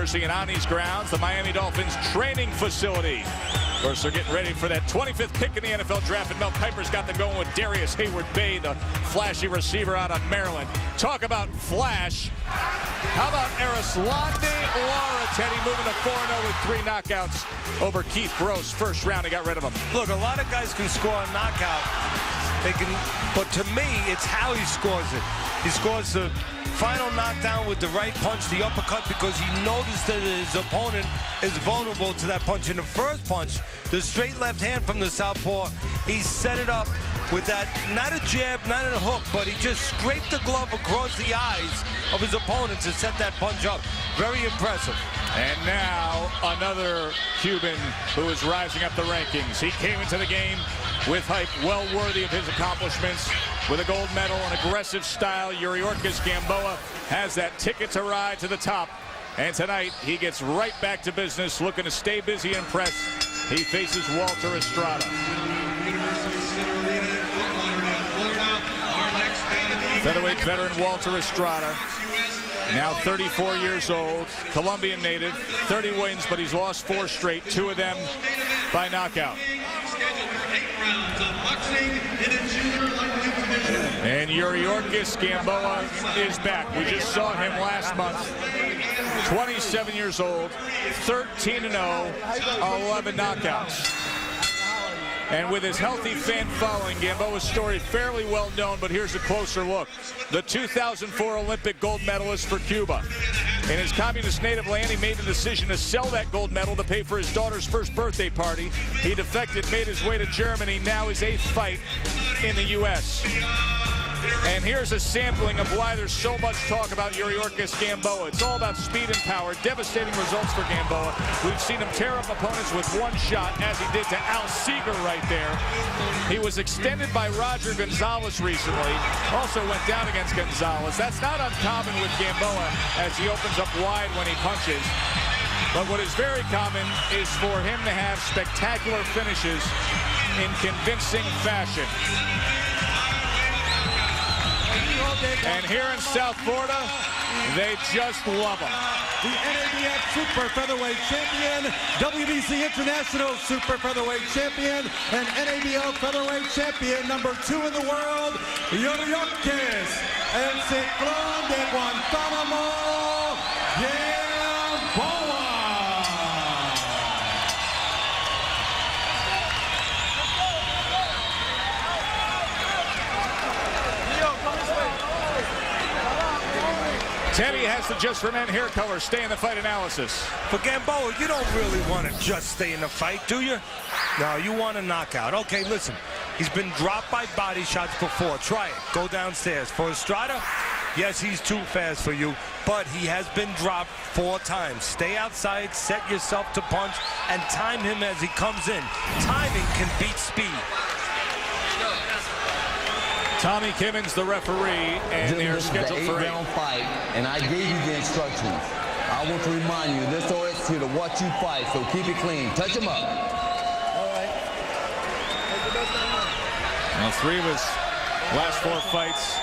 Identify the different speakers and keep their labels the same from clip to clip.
Speaker 1: University and on these grounds, the Miami Dolphins training facility. Of course, they're getting ready for that 25th pick in the NFL draft, and Mel Kiper's got them going with Darius Hayward-Bay, the flashy receiver out of Maryland. Talk about flash. How about Arislande Lara, Teddy, moving to 4-0 with 3 knockouts over Keith Gross. First round, he got rid of him.
Speaker 2: Look, a lot of guys can score a knockout. They can, but to me, it's how he scores it. He scores the final knockdown with the right punch, the uppercut, because he noticed that his opponent is vulnerable to that punch. In the first punch, the straight left hand from the southpaw, he set it up with that, not a jab, not a hook, but he just scraped the glove across the eyes of his opponent to set that punch up. Very impressive.
Speaker 1: And now another Cuban who is rising up the rankings. He came into the game with hype well worthy of his accomplishments. With a gold medal and aggressive style, Yuriorkis Gamboa has that ticket to ride to the top. And tonight, he gets right back to business, looking to stay busy and press. He faces Walter Estrada. Featherweight veteran Walter Estrada, now 34 years old, Colombian native, 30 wins, but he's lost 4 straight, 2 of them by knockout. And Yuriorkis Gamboa is back. We just saw him last month. 27 years old, 13-0, 11 knockouts. And with his healthy fan following, Gamboa's story fairly well known, but here's a closer look. The 2004 Olympic gold medalist for Cuba. In his communist native land, he made the decision to sell that gold medal to pay for his daughter's first birthday party. He defected, made his way to Germany, now his 8th fight in the U.S. And here's a sampling of why there's so much talk about Yuriorkis Gamboa. It's all about speed and power, devastating results for Gamboa. We've seen him tear up opponents with 1 shot, as he did to Al Seeger right there. He was extended by Roger Gonzalez recently, also went down against Gonzalez. That's not uncommon with Gamboa, as he opens up wide when he punches. But what is very common is for him to have spectacular finishes in convincing fashion. And here in South Florida, they just love him.
Speaker 3: The NABF Super Featherweight Champion, WBC International Super Featherweight Champion, and NABO Featherweight Champion, number 2 in the world, Yuriorkis, El Ciclón de Guantánamo, Gamboa.
Speaker 1: Teddy has the Just for Men hair color. Stay in the fight analysis.
Speaker 2: For Gamboa, you don't really want to just stay in the fight, do you? No, you want a knockout. Okay, listen. He's been dropped by body shots before. Try it. Go downstairs. For Estrada, yes, he's too fast for you, but he has been dropped 4 times. Stay outside, set yourself to punch, and time him as he comes in. Timing can beat speed.
Speaker 1: Tommy Kimmons, the referee, and they're scheduled for a
Speaker 4: 8-round fight, and I gave you the instructions. I want to remind you, this OS here to watch you fight, so keep it clean. Touch him up.
Speaker 3: All right.
Speaker 1: Well, 3 of his last 4 fights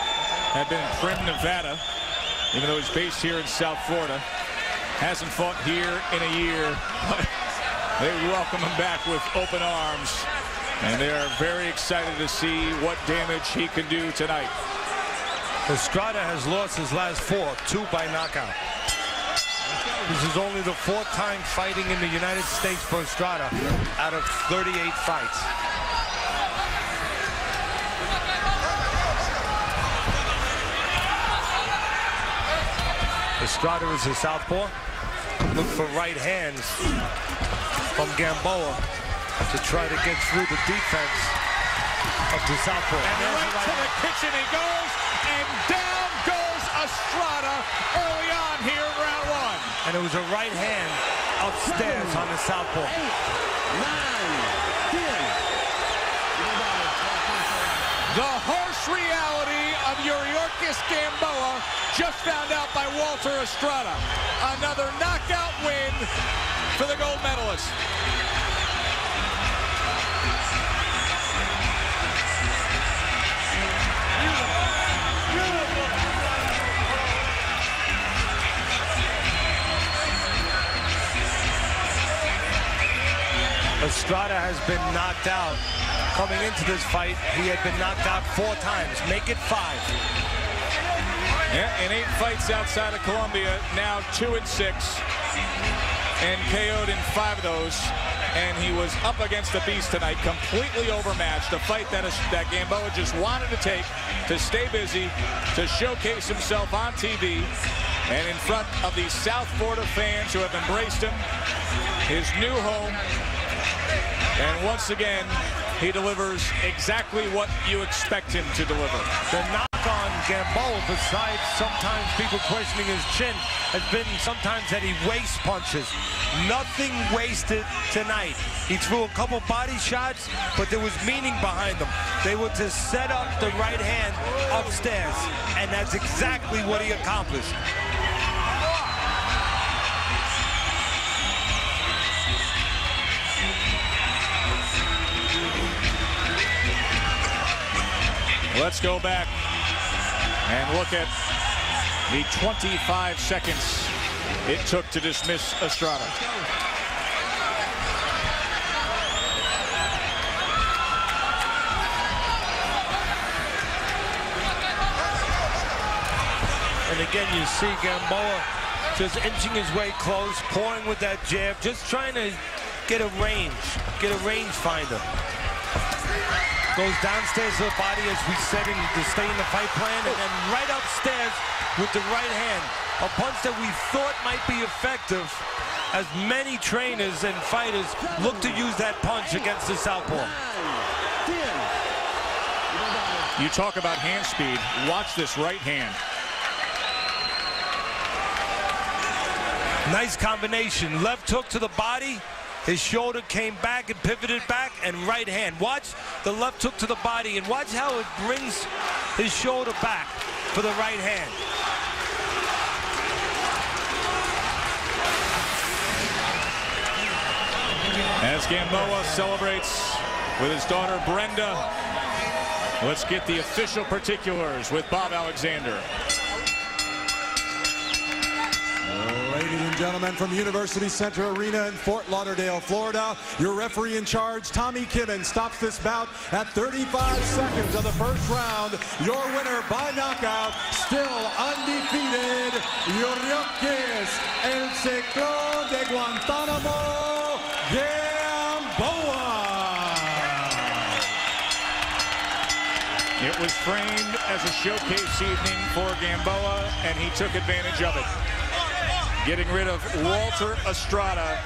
Speaker 1: have been in Prim, Nevada, even though he's based here in South Florida. Hasn't fought here in a year, but they welcome him back with open arms. And they are very excited to see what damage he can do tonight.
Speaker 2: Estrada has lost his last 4, 2 by knockout. This is only the 4th time fighting in the United States for Estrada out of 38 fights. Estrada is a southpaw. Look for right hands from Gamboa to try to get through the defense of the southpaw.
Speaker 1: And right to the kitchen he goes, and down goes Estrada early on here in round 1.
Speaker 2: And it was a right hand upstairs on the southpaw.
Speaker 4: 8, 9, 10.
Speaker 1: The harsh reality of Yuriorkis Gamboa just found out by Walter Estrada. Another knockout win for the gold medalist.
Speaker 2: Estrada has been knocked out. Coming into this fight, he had been knocked out 4 times. Make it 5.
Speaker 1: Yeah, in 8 fights outside of Colombia, now 2-6, and KO'd in 5 of those. And he was up against the beast tonight, completely overmatched. A fight that Gamboa just wanted to take, to stay busy, to showcase himself on TV, and in front of the South Florida fans who have embraced him, his new home. And once again, he delivers exactly what you expect him to deliver.
Speaker 2: The knock on Gamboa, besides sometimes people questioning his chin, has been sometimes that he wastes punches. Nothing wasted tonight. He threw a couple body shots, but there was meaning behind them. They were to set up the right hand upstairs, and that's exactly what he accomplished.
Speaker 1: Let's go back and look at the 25 seconds it took to dismiss Estrada.
Speaker 2: And again, you see Gamboa just inching his way close, pouring with that jab, just trying to get a range finder. Goes downstairs to the body, as we said, to stay in the fight plan, and then right upstairs with the right hand. A punch that we thought might be effective, as many trainers and fighters look to use that punch against the southpaw.
Speaker 1: You talk about hand speed. Watch this right hand.
Speaker 2: Nice combination. Left hook to the body. His shoulder came back and pivoted back, and right hand. Watch the left hook to the body, and watch how it brings his shoulder back for the right hand.
Speaker 1: As Gamboa celebrates with his daughter Brenda, let's get the official particulars with Bob Alexander.
Speaker 3: Ladies and gentlemen, from University Center Arena in Fort Lauderdale, Florida, your referee in charge, Tommy Kibben, stops this bout at 35 seconds of the first round. Your winner by knockout, still undefeated, Yuriorkis, El Ciclón de Guantánamo, Gamboa.
Speaker 1: It was framed as a showcase evening for Gamboa, and he took advantage of it. Getting rid of Walter Estrada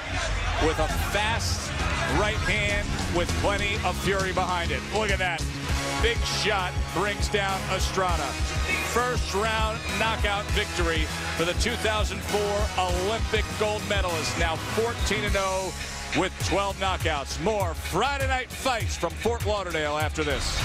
Speaker 1: with a fast right hand with plenty of fury behind it. Look at that. Big shot brings down Estrada. First round knockout victory for the 2004 Olympic gold medalist. Now 14-0 with 12 knockouts. More Friday Night Fights from Fort Lauderdale after this.